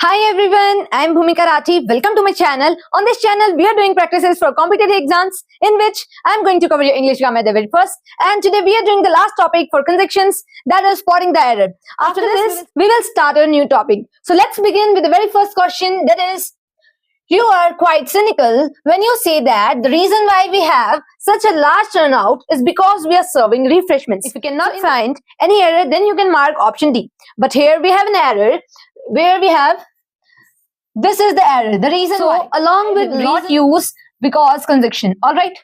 Hi everyone, I am Bhumika Rathi. Welcome to my channel. On this channel, we are doing practices for competitive exams in which I am going to cover your English grammar at the very first. And today we are doing the last topic for conjunctions, that is spotting the error. After this, we will start a new topic. So let's begin with the very first question, that is, you are quite cynical when you say that the reason why we have such a large turnout is because we are serving refreshments. If you cannot find any error, then you can mark option D. But here we have an error where we have this is the error, the reason why, along with not use because conjunction. Alright.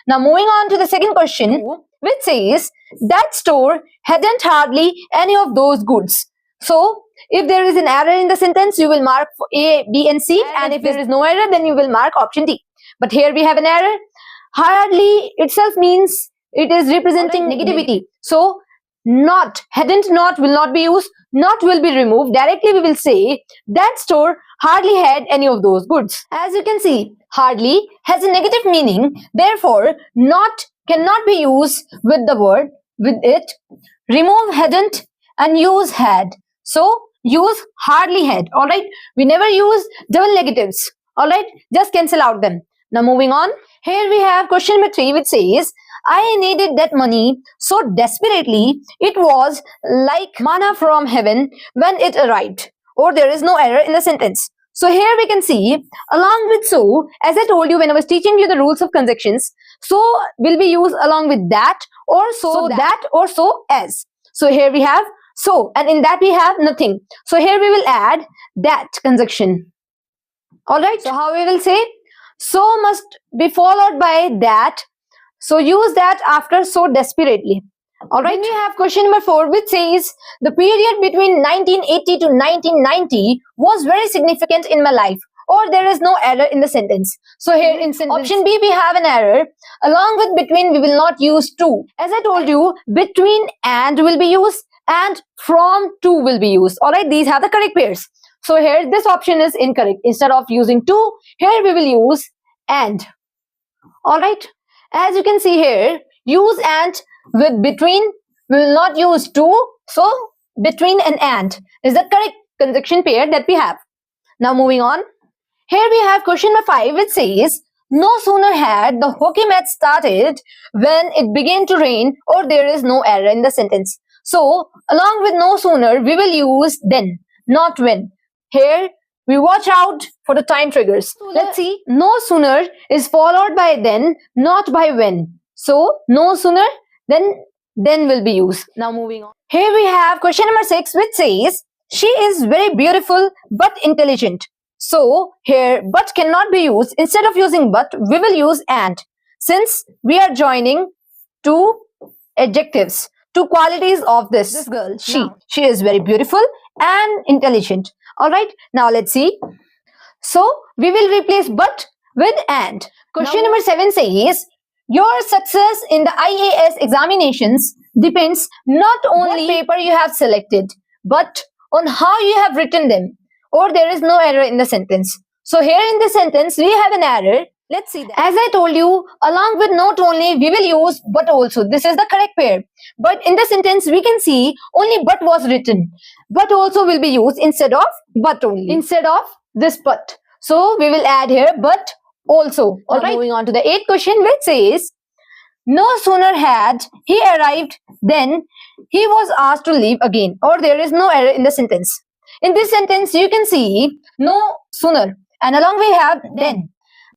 Now moving on to the second question, which says that store hadn't hardly any of those goods. So if there is an error in the sentence, you will mark for A, B and C, and if there is no error, then you will mark option D. But here we have an error. Hardly itself means it is representing negativity. So not, hadn't, not will not be used, not will be removed. Directly we will say that store hardly had any of those goods. As you can see, hardly has a negative meaning, therefore not cannot be used with the word with it. Remove hadn't and use had. So use hardly had. Alright, we never use double negatives. Alright, just cancel out them. Now moving on, here we have question number 3, which says I needed that money so desperately, it was like manna from heaven when it arrived. Or there is no error in the sentence. So here we can see, along with so, as I told you when I was teaching you the rules of conjunctions, so will be used along with that, or so that, or so as. So here we have so, and in that we have nothing. So here we will add that conjunction. Alright, so how we will say? So must be followed by that. So use that after so desperately. Alright, we have question number 4, which says the period between 1980 to 1990 was very significant in my life, or there is no error in the sentence. So here in option B we have an error. Along with between we will not use to. As I told you, between and will be used and from to will be used. Alright, these are the correct pairs. So here this option is incorrect. Instead of using to, here we will use and. Alright, as you can see here, use and with between, we will not use to. So between and is the correct conjunction pair that we have. Now moving on, here we have question number 5, which says no sooner had the hockey match started when it began to rain, or there is no error in the sentence. So along with no sooner we will use then, not when. Here we watch out for the time triggers. Let's see, no sooner is followed by then, not by when. So no sooner then will be used. Now moving on, here we have question number 6, which says she is very beautiful but intelligent. So here but cannot be used. Instead of using but, we will use and, since we are joining two adjectives, two qualities of this girl. She is very beautiful and intelligent. Alright, now let's see. So we will replace but with and. Question number 7 says your success in the IAS examinations depends not only on paper you have selected, but on how you have written them, or there is no error in the sentence. So here in this sentence we have an error. Let's see that. As I told you, along with not only we will use but also. This is the correct pair. But in the sentence we can see only but was written. But also will be used instead of but only. Instead of this but. So we will add here but also. Alright. Moving on to the 8th question, which says no sooner had he arrived than he was asked to leave again, or there is no error in the sentence. In this sentence you can see no sooner and along we have then.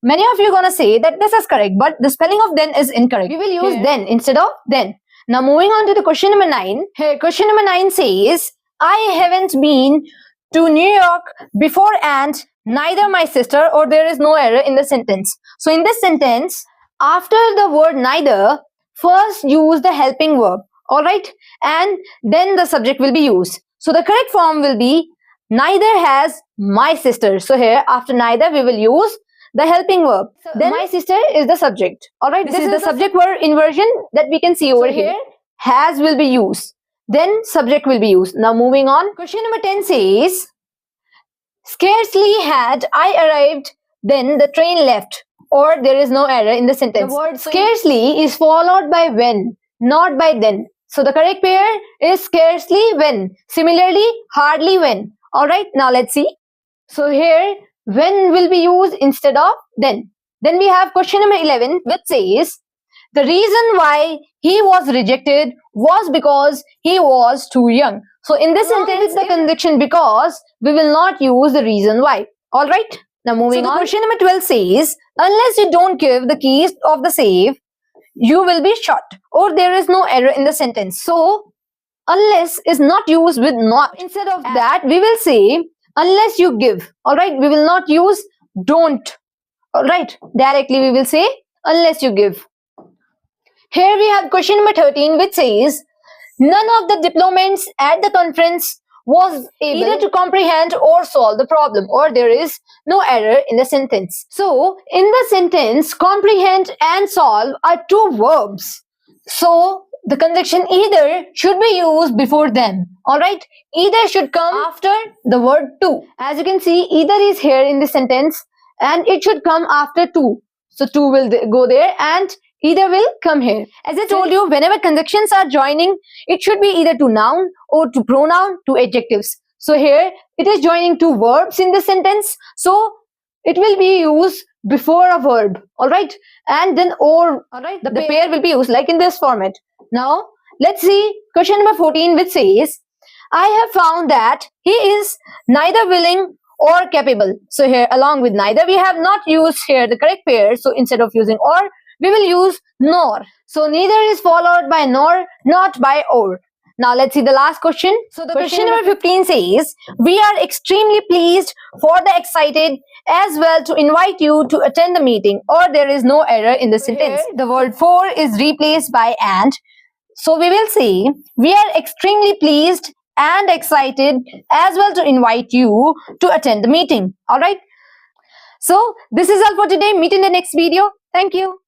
Many of you are gonna say that this is correct, but the spelling of then is incorrect. We will use then instead of then. Now moving on to the question number 9. Here question number 9 says I haven't been to New York before and neither my sister, or there is no error in the sentence. So in this sentence, after the word neither, first use the helping verb. Alright, and then the subject will be used. So the correct form will be neither has my sister. So here after neither we will use the helping verb. Then my sister is the subject. Alright, this is the subject verb inversion that we can see over here. Has will be used. Then subject will be used. Now moving on. Question number 10 says scarcely had I arrived then the train left, or there is no error in the sentence. The word scarcely is followed by when, not by then. So the correct pair is scarcely when. Similarly, hardly when. Alright, now let's see. So here, when will be used instead of then. Then we have question number 11, which says, the reason why he was rejected was because he was too young. So in this sentence, the conjunction because, we will not use the reason why. Alright, now moving on. Question number 12 says, unless you don't give the keys of the safe, you will be shot, or there is no error in the sentence. So unless is not used with not. Instead of that, we will say unless you give. Alright, we will not use don't. Alright, directly we will say unless you give. Here we have question number 13, which says, none of the diplomats at the conference was able either to comprehend or solve the problem, or there is no error in the sentence. So, in the sentence, comprehend and solve are two verbs. So, the conjunction either should be used before them. Alright, either should come after the word to. As you can see, either is here in the sentence and it should come after to. So, to will go there and either will come here. As I told you, whenever conjunctions are joining, it should be either to noun or to pronoun to adjectives. So here, it is joining two verbs in the sentence. So it will be used before a verb. Alright. And then or, alright, the pair will be used like in this format. Now, let's see question number 14, which says, I have found that he is neither willing or capable. So here, along with neither, we have not used here the correct pair. So instead of using or, we will use nor. So neither is followed by nor, not by or. Now let's see the last question. So the question number 15 says, we are extremely pleased for the excited as well to invite you to attend the meeting, or there is no error in the sentence. Here, the word for is replaced by and. So we will say, we are extremely pleased and excited as well to invite you to attend the meeting. Alright. So this is all for today. Meet in the next video. Thank you.